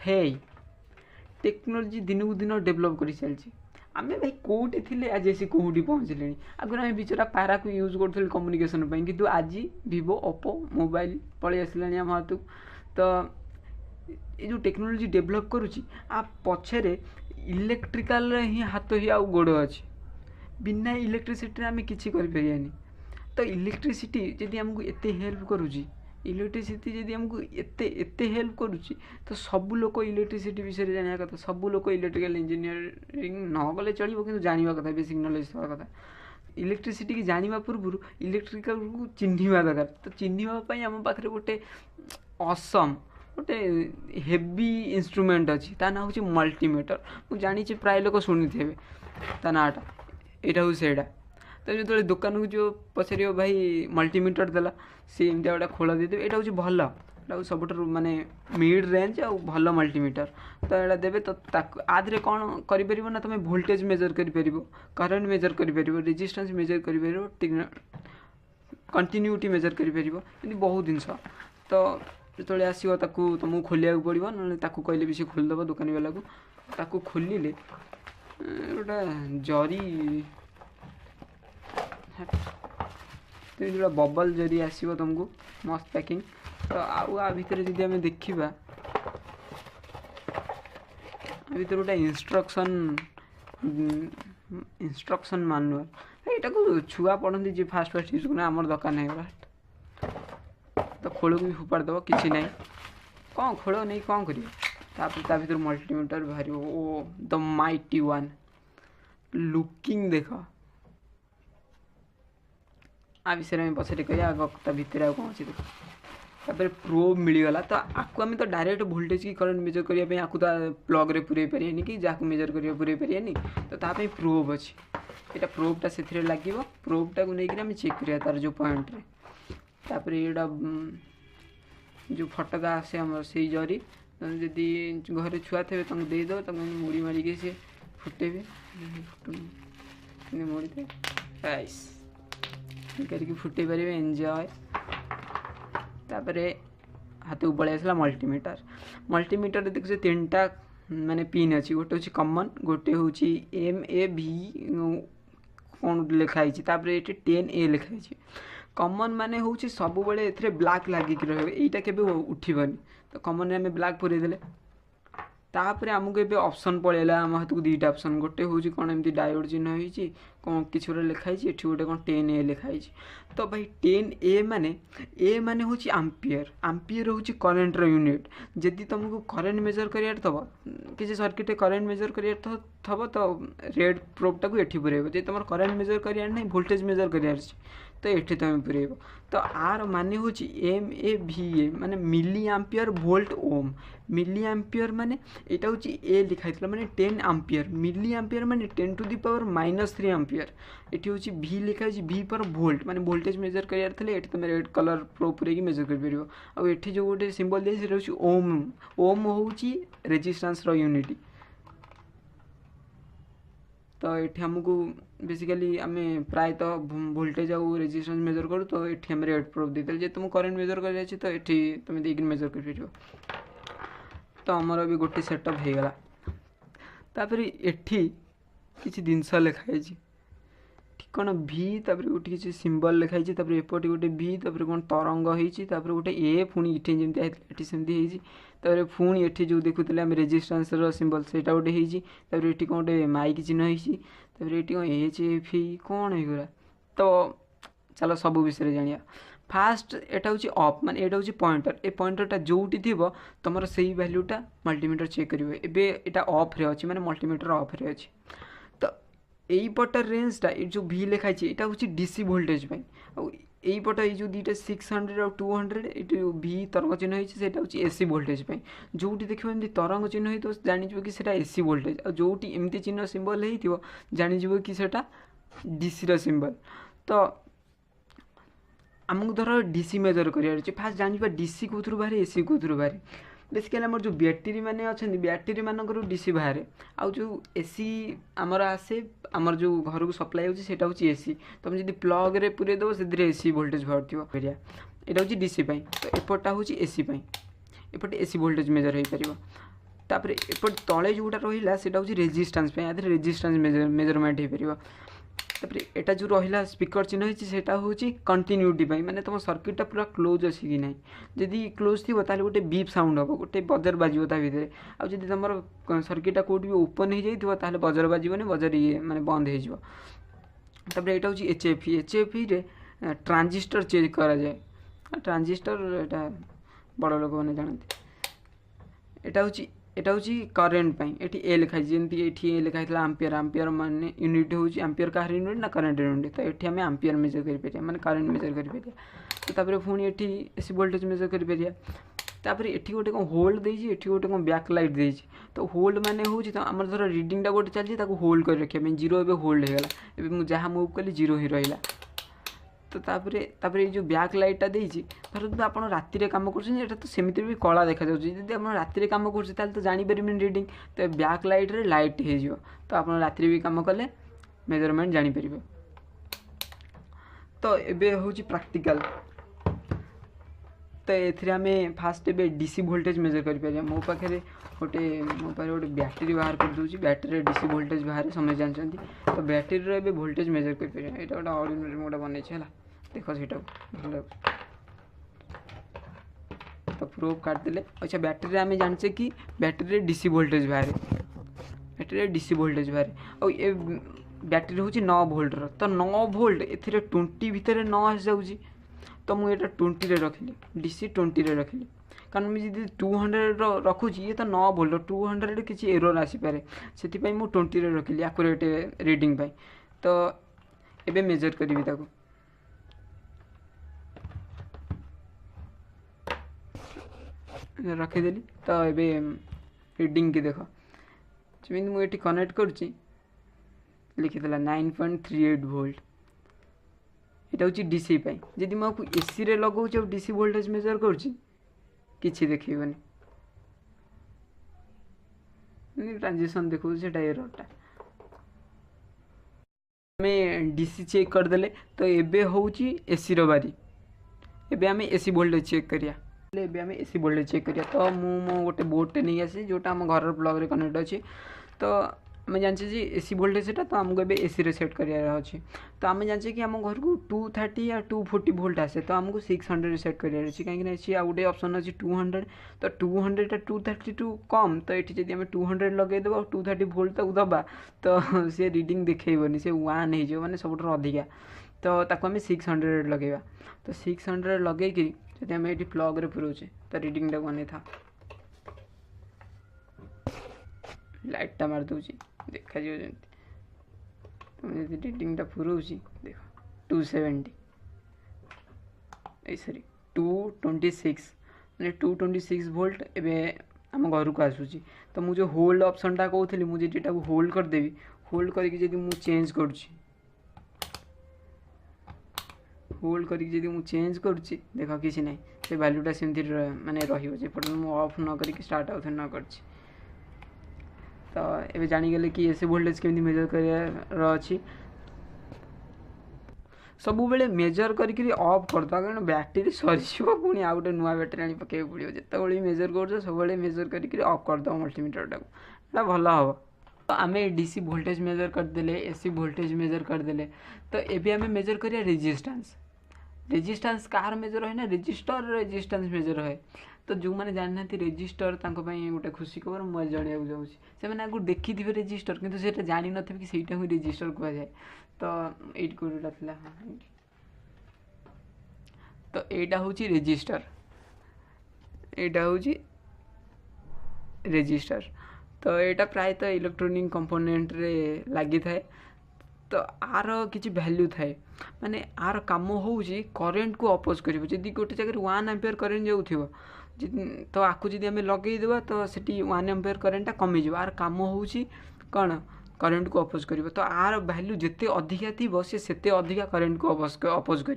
हे technology दिन को दिन डेभलप कर चलती आम भाई कौटे थे आज आसी कौटी पहुँचले आगुरी आम बिचरा पारा को यूज करूँ कम्युनिकेशन कि आज भिवो ओप्पो मोबाइल पलि आसला आम हाथ तो ये जो टेक्नोलोजी डेभलप करुच्ची आ पछरे इलेक्ट्रिकाल ही हाथ ही आउ गोड़ अच्छी बिना इलेक्ट्रिसिटी आम कि तो इलेक्ट्रिसिटी जदि आमको एत हेल्प करुच्ची इलेक्ट्रिसिटी जदि आमको एत हेल्प करुच्ची तो सब लोग इलेक्ट्रिसिटी विषय जाना कथा सब लोग इलेक्ट्रिकल इंजीनियरिंग न गले चलो कि जानवा कथा बेसिक नॉलेज थवा कथा इलेक्ट्रिसिटी की जाना पूर्व इलेक्ट्रिकल को चिन्हवा दरकार तो चिन्हवाई आम पाखे गोटे असम गोटे हेवी इंस्ट्रूमेंट अच्छी ता ना हूँ मल्टीमीटर मुझे जानी प्राय लोग शुणी थे ता नाटा यहाँ हूँ से तो जो दुकान को जो पचार भाई मल्टीमीटर देला सी एमती गोटे खोल देदेवे यहाँ हूँ भल यहाँ सब माने मिड रेंज आ भल मल्टीमीटर तो यहाँ देवे तो आधे कौन कर ना तुम वोल्टेज मेजर कर करेन्ट मेजर कर रेजिस्टेंस मेजर कर कंटिन्यूटी मेजर कर बहुत जिनस तो जो आसो तुमको खोलिया पड़ो ना कहले भी सी खोलीदेव दुकानी वाला को खोलिले गोटा जरी जो बबल जरी आसो तुमको मस्त पैकिंग तो आ भितर जदि आम देखा भर गोटे इंस्ट्रक्शन मानुआल यहाँ को छुआ पढ़ती जी फास्ट फास्ट यूज करना आमर दरकार नहीं तो खोल को भी फोपाड़ दब कि ना कौन खोल नहीं कौन कर मल्टीमीटर बाहर ओ द माइटी वन लुकिंग देख आ विषय में पछे कह आग भितर आ कौन अच्छी देख तापर प्रोब मिलगला तो आपको आम तो डायरेक्ट वोल्टेज की करंट मेजर करने आपको तो प्लग रे पूरे पारे कि जहाँ मेजर कर पूरे पारे तो ताप प्रोब अच्छी यहाँ प्रोबटा से लगे प्रोबटा को लेकिन आम चेक करिया तार जो पॉइंट रे तापर यहाँ जो फटका आसे आम से जरी जदि घर छुआ थे तुम देदेव तुम मुड़ी मारिक सी फुटेबे मुड़ी थे करके फुटे पारे एंजॉय तापर हाथ को पलि आसला मल्टीमीटर देखिए तीन टा माने पिन अच्छी गोटे हूँ कमन गोटे हूँ MAV कौन लिखाई 10A लिखाई कमन माने हूँ सब ए ब्लैक लगिक रहीटा के उठबनी तो कमन आम ब्लैक पूरेदेले तापर आमको ये ऑप्शन पलैला आम हाथ को दुईटा ऑप्शन गोटे हूँ कौन एमती डायोड चिन्ह होती कौन किसी गोटे लिखाई ये गोटे कौन 10A लिखाई तो भाई 10A माने हूँ आम्पियर हूँ करेन्ट यूनिट जदि तुमको करेन्ट मेजर कर किसी सर्किट करेन्ट मेजर कर तो रेड प्रोबटा को एठी पुरेब जे तुम करेन्ट मेजर कर ना वोल्टेज मेजर कर तो ये तुम पुरेब तो आर माने हूँ MAVA माने मिली आम्पियर वोल्ट ओम मिली आम्पियर माने यहाँ हूँ ए लिखाई माने 10 आम्पियर मिली आम्पियर माने 10 टू दी पावर -3 आम्पियर ये हूँ V लिखाई V पर वोल्ट माने वोल्टेज मेजर कर तुम रेड कलर प्रो पूरे मेजर कर आठी जो गोटे सिंबल दे हूँ ओम ओम हूँ रेजिस्टेंस यूनिट तो ये आमको बेसिकली आम प्रायतः वोल्टेज आउ रेजिस्टेंस मेजर करूँ तो ये आम रेड प्रूफ देते जे तुम करेन्ट मेजर कर तो ये तुम देख मेजर कर तो आमर भी गोटे सेटअप हो गला तापर एठी किसी जिनस लिखाई कौन V तापर गोटे किसी सिंबल लिखाई एपटे गोटे V तापर कौन तरंग होती गोटे ए पुणी ये जमी सेमती तापर पुणी ये जो देखुले आम रेजिस्टेंस सिंबल से गोटे ये कौन गोटे माइक चिन्ह ये कौन HF कौन होगा तो चलो सब विषय जाना फास्ट यहाँ हूँ अफ मान यहाँ हूँ पॉइंटर ए पॉइंटरटा जोटी थी तुम से भैल्यूटा मल्टीमीटर चेक करेंगे एटा ऑफ रे अच्छी माने मल्टीमीटर ऑफ रे अच्छी तो यही पटर रेंजटा ये जो V लिखाई यहाँ हूँ DC वोल्टेज यही पट ये जो दुईटा 600 और 200 ये V तरंग चिन्ह होती है हूँ AC वोल्टेज जोटी देखो एमती तरंग चिन्ह हो जानीज कि AC वोल्टेज और जोटी एमती चिन्ह सिंबल हो जानीज कि DC सिंबल तो आमको धर DC मेजर कर फास्ट जाना DC कौन बाहर AC कौन बाहर बेसिकली आम जो बैटेरी मैंने अच्छा बैटेरी मानक DC बाहर आउ जो AC आमर आसे आमर जो घर को सप्लाई होता हूँ AC तुम जब प्लग रे पूरे देव से AC वोल्टेज बाहर थोड़ा यहाँ हूँ DC तो एपटा हूँ AC एपटे AC वोल्टेज मेजर हो पार तापर एपट तले जोटा रहा से रेजिस्टेंस पे आधे रेजिस्टेंस मेजरमेंट हो पार। तापर एटा जो रहा स्पीकर चिन्ह होती है हूँ कंटिन्यूटी माने तुम सर्किटा पूरा क्लोज अच्छी कि ना जदि क्लोज थी ताले गोटे बीप साउंड हम गोटे बजर बाजो ता भितर आदि तुम सर्किटा कौट भी ओपन हो जाए बजर बाजबनी बजर ये माने बंद हो। तापर यहाँ हूँ एच एफ रे ट्रांजिस्टर चेक करा जाए ट्रांजिस्टर एटा बड़ लोक मैंने जानते। एटा हूँ करेन्ट पाई एटी ए लिखाई जमी ये लिखाई आम्पियर आम्पियर माने यूनिट हूँ आम्पियर कह यूनिट ना करेन्ट यूनिट तो ये आम आम्पियर मेजर कर माने करेन्ट मेजर कर तो पुणी ये एसी वोल्टेज मेजर कर तापर एठी गोटे कौन होल्ड देजी एठी गोटे कौन बैक लाइट देजी तो होल्ड माने हूँ तो आम धर रिडिंगटा गोटे चलती होल्ड कर रखा जीरो एवं होल्ड होगा एवं मुझे जहाँ मूव कली जीरो ही रहा तो तापर ये जो बैक लाइटा देजी धर जो आप राति कम कर तो सेमती भी कला देखा जब आप राति कम कर तो जापर रिडिंग तो बैक लाइट रे लाइट हो तो आप राति भी कम कले मेजरमेंट जापर। तो ये हूँ प्रैक्टिकल तो ये फास्ट ए डीसी वोल्टेज मेजर कर मो पाखे गोटे बैटेरी बाहर कर दूसरी बैटेरी डीसी वोल्टेज बाहर समझ जानते तो बैटेरी रे वोल्टेज मेजर कर यहाँ गोटे ऑर्डिनरी मोटा बनई है देख से भल तो प्रूफ काटदेले। अच्छा बैटेरी आम जाने कि बैटेरी डीसी वोल्टेज बाहर बैटेरी डीसी वोल्टेज बाहर और ये बैटेरी हूँ 9 वोल्टर तो 9 वोल्ट ए 20 भितर 9 आस जाऊँगी तो मुझे 20 रे रखिली डीसी 20 रे रखिली कारण मुझे 200 रखुची ये तो 9 वोल्ट 200 किसी एरर आसीपे से मुझे 20 रे रखिली एक्यूरेट रीडिंग पाई तो एबे मेजर करी ताको रखीदेली तो ये रीडिंग की देख जमी मुझे कनेक्ट करुँची लिखीला 9.38 वोल्ट यहाँ हूँ डीसी जदि मुझे एसी रे लगाऊँ और डीसी वोल्टेज मेजर करुँची किसी देखनी ट्रांजिशन देखो से एररटा आम डीसी चेक करदे तो ये हूँ एसी बारी एबे आम एसी वोल्टेज चेक करिया आम एसी वोल्टेज चेक करिया तो मो गोटे बोर्डटे नहीं आसी जोटा आम घर प्लग रे कनेक्ट अच्छे तो आम जाने जी एसी वोल्टेज से तो आमको ए एसी रे सेट करार अच्छे तो आम जाने कि आम घर को 230 या 240 वोल्ट आसे तो आमको 600 सेट करार अच्छे कहीं सी आ गए ऑप्शन अच्छी 200 तो 200 टा 232 कम तो ये जब आम 200 लगेदेव 230 वोल्ट तक दबा तो सी रीडिंग देखेबनी से 1 हो मैंने सब अधिका तो ताको आम 600 लगेगा तो 600 लगे जब आम ये प्लग रे पुरोचे तो रीडिंग टाक बने था लाइटा मार दूसरी देखा जमी रीडिंगटा पुरोची देख 270 सॉरी 226 मैंने 226 वोल्ट एवं आम घर को आसूची तो मुझे होल्ड ऑप्शनटा कहूली मुझे जेटा होल्ड करदेवी होल्ड करके मुझे चेंज करुँची होल्ड करके मुझे चेंज करुँची देख किसी ना से वैल्यूटा सेमती माने रही ऑफ न करके स्टार्ट आउट न कर तो ये जानीगले कि एसी वोल्टेज केमती मेजर कर अच्छी सब बेले मेजर करके ऑफ करदे कारण बैटेरी सरीज पुणी आउ गए नुआ बैटेरी आनी पकड़ पड़ो जिते मेजर कर सब मेजर करके ऑफ करदे मल्टीमीटर टाक भल हम तो आम डीसी वोल्टेज मेजर करदे एसी वोल्टेज मेजर करदे तो ये आम मेजर करिया रेजिस्टेंस कार मेजर है ना रेजिस्टर रेजिस्टेंस मेजर है तो जो मैंने जाना रेजिस्टर गोटे खुशी खबर मुझे जाना जाऊँ से आगे देखी थे रेजिस्टर किंतु से जानी न कि सहीटा ही रेजिस्टर कह जाए तो एट कोटा था हाँ तो यहाँ हूँ रेजिस्टर यहाँ हूँ रेजिस्टर तो यहाँ प्रायतः इलेक्ट्रोनिक कंपोनेंट रे लगी थाए तो आर किसी वैल्यू थाए माने आर काम हूँ करेन्ट को अपोज कर गोटे जगह 1 एम्पियर करेन्ट जाऊँ तो आपको जब आम लगेदेवा तो सीटी 1 एम्पियर करेन्टा कमीज आर काम हूँ कौन करेन्ट को अपोज कर तो आर वैल्यू जिते अधिका थी सी सेते अधिका करेन्ट को अपोज कर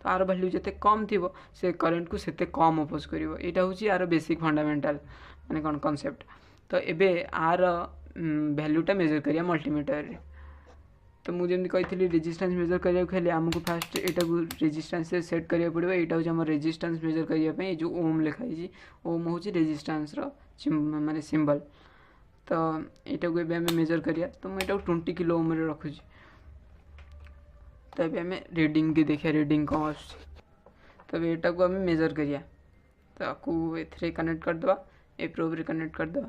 तो आर वैल्यू जिते कम थी से करेन्ट को सेते कम अपोज कर यहाँ हूँ आर बेसिक फंडामेंटाल माने कौन कॉन्सेप्ट तो एबे आर वैल्यूटा मेजर करिया मल्टीमीटर तो मुझे जमी कही रेजिस्टेंस मेजर करिया खाली आमको फास्ट यहाँ रेजिस्टेंस से सेट करिया पड़ो यहाँ हूँ आम रेजिस्टेंस मेजर करने जो ओम लिखाई ओम हूँ रेजिस्टेंस माने सिंबल। तो यहाँ को आम मेजर करिया। तो मुझे 20 किलो ओम रखुची। तो ये आम रीडिंग की देखिए रीडिंग कौन आस। तो यहाँ को आम मेजर करिया। तो आपको ए कनेक्ट करदे ए प्रोब रे कनेक्ट करदे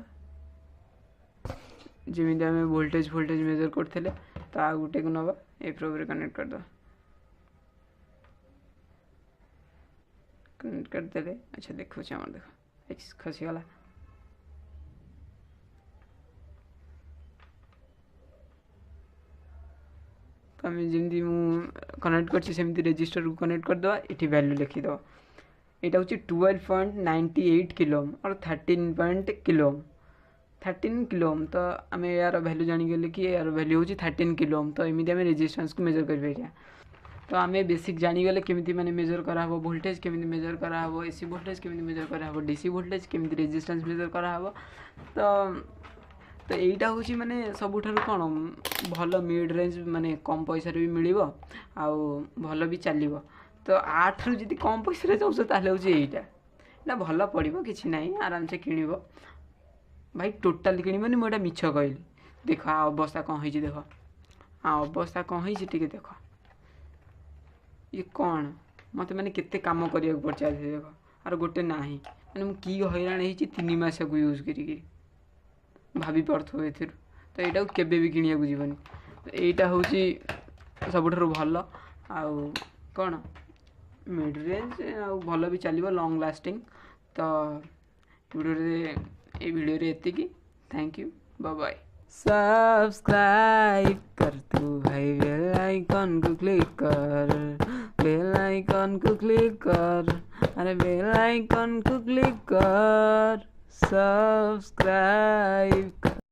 जमी आम वोल्टेज मेजर करते। तो आ गोटे को नवा ए प्रोब रे कनेक्ट करदे कनेक्ट करदे। अच्छा देखो आम देख खसीगला। तो आम जमी कनेक्ट करमती रेजिस्टर को कनेक्ट करदे। ये वैल्यू लिखिद यहाँ हूँ 12.98 किलो और 13 किलो 13 किलो। तो आम यार वैल्यू जानीगले कि यार वैल्यू हूँ 13 किलो। तो एमती आम रेजिस्टेंस को मेजर कर पारिया। तो आम बेसिक जानीगले केमी माने मेजर कराव वोल्टेज केमी मेजर कराव एसी वोल्टेज केमी मेजर कराव डीसी वोल्टेज केमी रेजिस्टेंस मेजर कराव। तो यहीटा हूँ माने सबुठार कौन भल मिड रेंज माने कम पैसा भी मिल भल भी चलो। तो 8 रु जी कम पैसा चाहूँ ताल हूँ यहीटा भल पड़ो कि ना आराम से किण भाई टोटाल किणवनी मुझे मिछ कहली। देख आ अवस्था कौन हो देख आ अवस्था कौन हो देख ये कौन मत मैंने केते काम करने पड़े देख आर गोटे ना मैंने मुझे हैरान हो 3 मास को यूज करी भाभी पड़ो ए। तो यहाँ के भी किणा जीवन। तो यहाँ हूँ सबुठ भल आउ कौन मिड रेंज आउ भल भी चलो लॉन्ग लास्टिंग। तो वीडियो एतिकी thank you bye bye. Subscribe कर तू भाई बेल आइकन को क्लिक कर बेल आइकन को क्लिक कर अरे बेल आइकन को क्लिक कर सब्सक्राइब